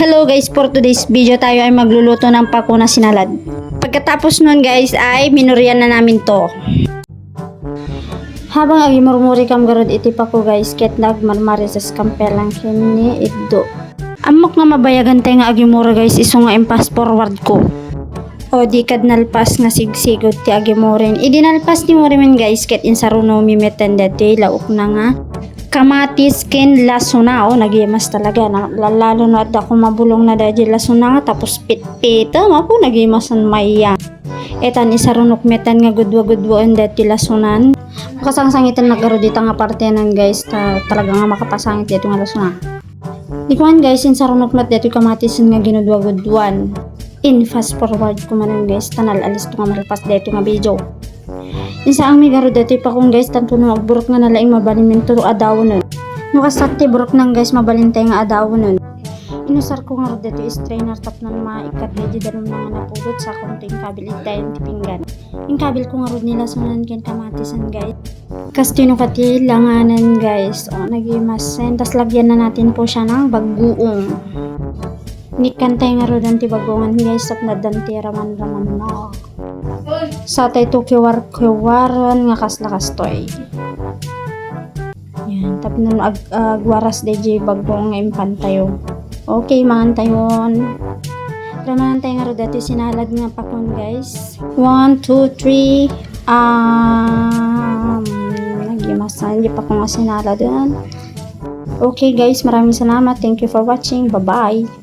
Hello guys, for today's video tayo ay magluluto ng pako na sinalad. Pagkatapos nun guys ay minurian na namin to. Habang agimurmuri kam garod iti pako guys, ket nagmarmari sa skampelang kini iddo. Amok nga mabayagan tayo nga agimura guys, iso nga impas forward ko. O di kad nalpas nga sigsigod ti agimurin. Idinalpas ni murimen guys, ket insaruno mimeten dati lauk na nga kamatis ken lasuna. O nagimas talaga lalo na ako mabulong na dahil lasuna nga tapos pit-pita mapo nagimasan maya etan isarunok metan nga gudwa-gudwoan dati lasunan makasangsangitan nagarudita nga partenan guys talaga nga makapasangit dito nga lasuna dikuan guys insarunok met dati kamatis nga ginudwa-gudwan in fast forward ko manan guys tanal alis to nga malpas dito nga video. Isa ang may garo dati pa kung guys tanto na magburok nga nalaing mabalin turo adaw nun. Nukasakti burok nang guys mabalintay nga adaw nun. Inusar ko nga dati strainer tap ng maikat di danom nga napudot sa konting kabil itayin tipinggan. Yung kabil ko nga rod nila sunan ken kamatisan guys. Kastino kati langanan guys. O nagimasen tas lagyan na natin po siya ng baguong. Nikantay nga rod ang tibagongan guys at nadanti raman na. Sa tay to kiwaron nga kaslakas toy. Yan, tapos nun agwaras DJ bagong nga impantayo. Okay, mangantayon. Ramantay nga ro dati sinalad nga pakon guys. 1, 2, 3 nagimasan di pa ko nga sinalad yan. Okay guys, maraming salamat. Thank you for watching. Bye-bye.